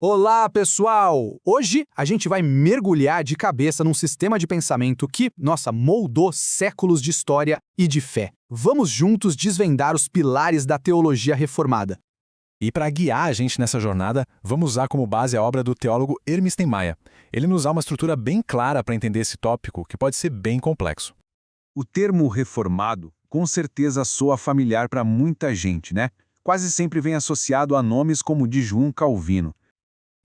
Olá, pessoal! Hoje a gente vai mergulhar de cabeça num sistema de pensamento que, nossa, moldou séculos de história e de fé. Vamos juntos desvendar os pilares da teologia reformada. E para guiar a gente nessa jornada, vamos usar como base a obra do teólogo Hermes Maia. Ele nos dá uma estrutura bem clara para entender esse tópico, que pode ser bem complexo. O termo reformado com certeza soa familiar para muita gente, né? Quase sempre vem associado a nomes como de João Calvino.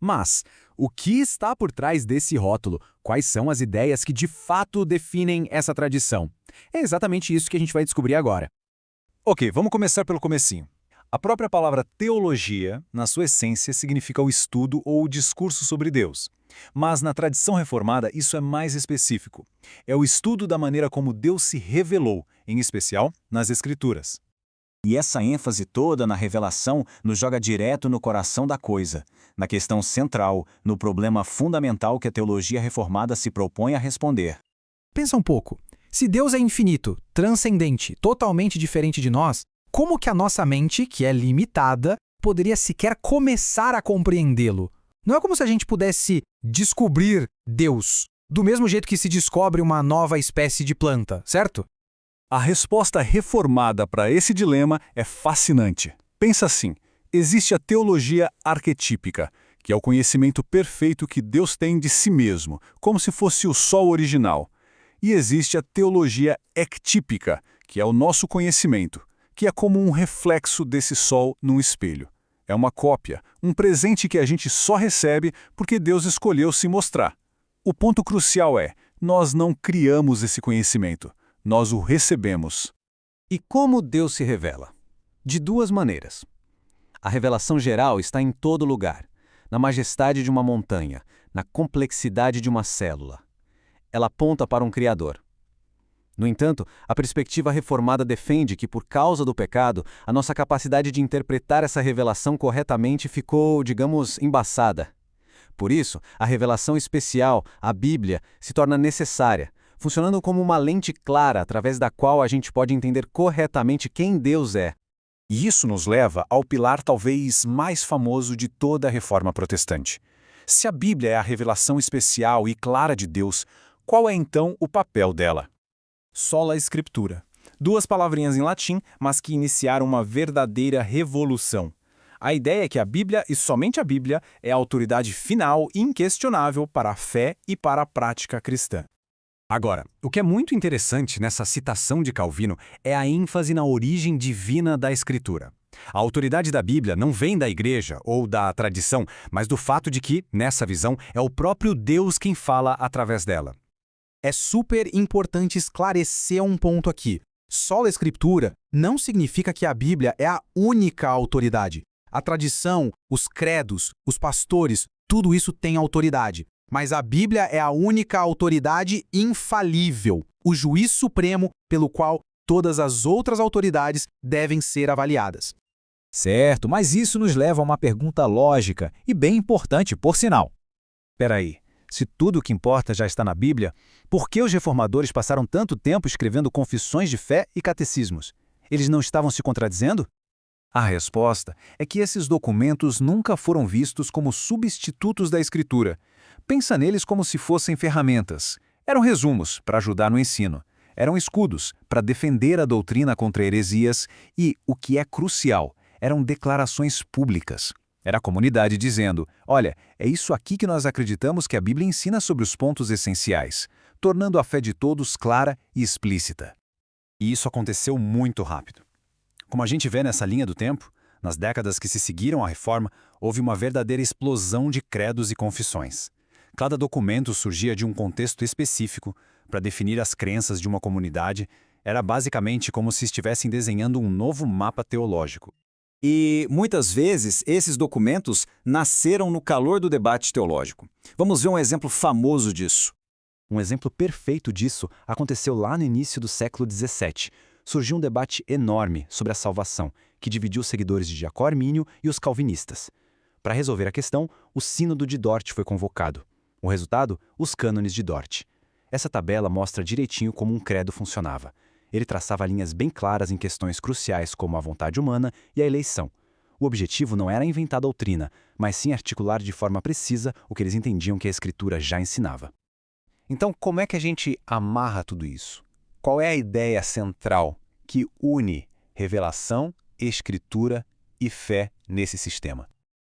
Mas, o que está por trás desse rótulo? Quais são as ideias que de fato definem essa tradição? É exatamente isso que a gente vai descobrir agora. Ok, vamos começar pelo comecinho. A própria palavra teologia, na sua essência, significa o estudo ou o discurso sobre Deus. Mas na tradição reformada, isso é mais específico. É o estudo da maneira como Deus se revelou, em especial nas Escrituras. E essa ênfase toda na revelação nos joga direto no coração da coisa, na questão central, no problema fundamental que a teologia reformada se propõe a responder. Pensa um pouco. Se Deus é infinito, transcendente, totalmente diferente de nós, como que a nossa mente, que é limitada, poderia sequer começar a compreendê-lo? Não é como se a gente pudesse descobrir Deus, do mesmo jeito que se descobre uma nova espécie de planta, certo? A resposta reformada para esse dilema é fascinante. Pensa assim, existe a teologia arquetípica, que é o conhecimento perfeito que Deus tem de si mesmo, como se fosse o sol original. E existe a teologia ectípica, que é o nosso conhecimento, que é como um reflexo desse sol num espelho. É uma cópia, um presente que a gente só recebe porque Deus escolheu se mostrar. O ponto crucial é, nós não criamos esse conhecimento. Nós o recebemos. E como Deus se revela? De duas maneiras. A revelação geral está em todo lugar, na majestade de uma montanha, na complexidade de uma célula. Ela aponta para um Criador. No entanto, a perspectiva reformada defende que, por causa do pecado, a nossa capacidade de interpretar essa revelação corretamente ficou, digamos, embaçada. Por isso, a revelação especial, a Bíblia, se torna necessária, funcionando como uma lente clara através da qual a gente pode entender corretamente quem Deus é. E isso nos leva ao pilar talvez mais famoso de toda a reforma protestante. Se a Bíblia é a revelação especial e clara de Deus, qual é então o papel dela? Sola Scriptura. Duas palavrinhas em latim, mas que iniciaram uma verdadeira revolução. A ideia é que a Bíblia, e somente a Bíblia, é a autoridade final e inquestionável para a fé e para a prática cristã. Agora, o que é muito interessante nessa citação de Calvino é a ênfase na origem divina da Escritura. A autoridade da Bíblia não vem da igreja ou da tradição, mas do fato de que, nessa visão, é o próprio Deus quem fala através dela. É super importante esclarecer um ponto aqui. Sola Escritura não significa que a Bíblia é a única autoridade. A tradição, os credos, os pastores, tudo isso tem autoridade. Mas a Bíblia é a única autoridade infalível, o juiz supremo pelo qual todas as outras autoridades devem ser avaliadas. Certo, mas isso nos leva a uma pergunta lógica e bem importante, por sinal. Espera aí, se tudo o que importa já está na Bíblia, por que os reformadores passaram tanto tempo escrevendo confissões de fé e catecismos? Eles não estavam se contradizendo? A resposta é que esses documentos nunca foram vistos como substitutos da Escritura. Pensa neles como se fossem ferramentas. Eram resumos para ajudar no ensino. Eram escudos para defender a doutrina contra heresias e, o que é crucial, eram declarações públicas. Era a comunidade dizendo, olha, é isso aqui que nós acreditamos que a Bíblia ensina sobre os pontos essenciais, tornando a fé de todos clara e explícita. E isso aconteceu muito rápido. Como a gente vê nessa linha do tempo, nas décadas que se seguiram à Reforma, houve uma verdadeira explosão de credos e confissões. Cada documento surgia de um contexto específico para definir as crenças de uma comunidade. Era basicamente como se estivessem desenhando um novo mapa teológico. E, muitas vezes, esses documentos nasceram no calor do debate teológico. Vamos ver um exemplo famoso disso. Um exemplo perfeito disso aconteceu lá no início do século XVII. Surgiu um debate enorme sobre a salvação, que dividiu os seguidores de Jacó Armínio e os calvinistas. Para resolver a questão, o Sínodo de Dort foi convocado. O resultado? Os cânones de Dort. Essa tabela mostra direitinho como um credo funcionava. Ele traçava linhas bem claras em questões cruciais como a vontade humana e a eleição. O objetivo não era inventar doutrina, mas sim articular de forma precisa o que eles entendiam que a Escritura já ensinava. Então, como é que a gente amarra tudo isso? Qual é a ideia central que une revelação, Escritura e fé nesse sistema?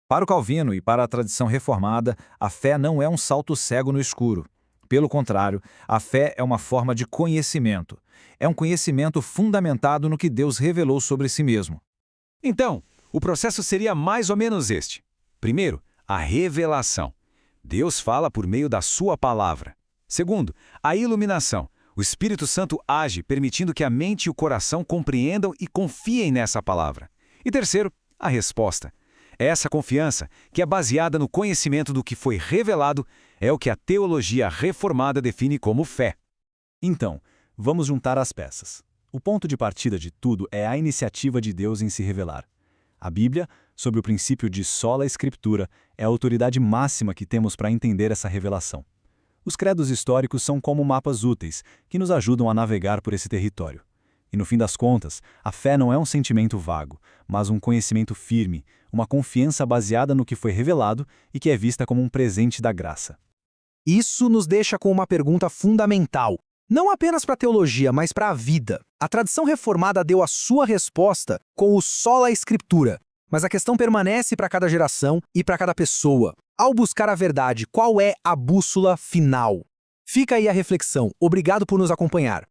Para o Calvino e para a tradição reformada, a fé não é um salto cego no escuro. Pelo contrário, a fé é uma forma de conhecimento. É um conhecimento fundamentado no que Deus revelou sobre si mesmo. Então, o processo seria mais ou menos este. Primeiro, a revelação. Deus fala por meio da sua palavra. Segundo, a iluminação. O Espírito Santo age, permitindo que a mente e o coração compreendam e confiem nessa palavra. E terceiro, a resposta. Essa confiança, que é baseada no conhecimento do que foi revelado, é o que a teologia reformada define como fé. Então, vamos juntar as peças. O ponto de partida de tudo é a iniciativa de Deus em se revelar. A Bíblia, sob o princípio de sola escritura, é a autoridade máxima que temos para entender essa revelação. Os credos históricos são como mapas úteis, que nos ajudam a navegar por esse território. E no fim das contas, a fé não é um sentimento vago, mas um conhecimento firme, uma confiança baseada no que foi revelado e que é vista como um presente da graça. Isso nos deixa com uma pergunta fundamental. Não apenas para a teologia, mas para a vida. A tradição reformada deu a sua resposta com o sola escritura, mas a questão permanece para cada geração e para cada pessoa. Ao buscar a verdade, qual é a bússola final? Fica aí a reflexão. Obrigado por nos acompanhar.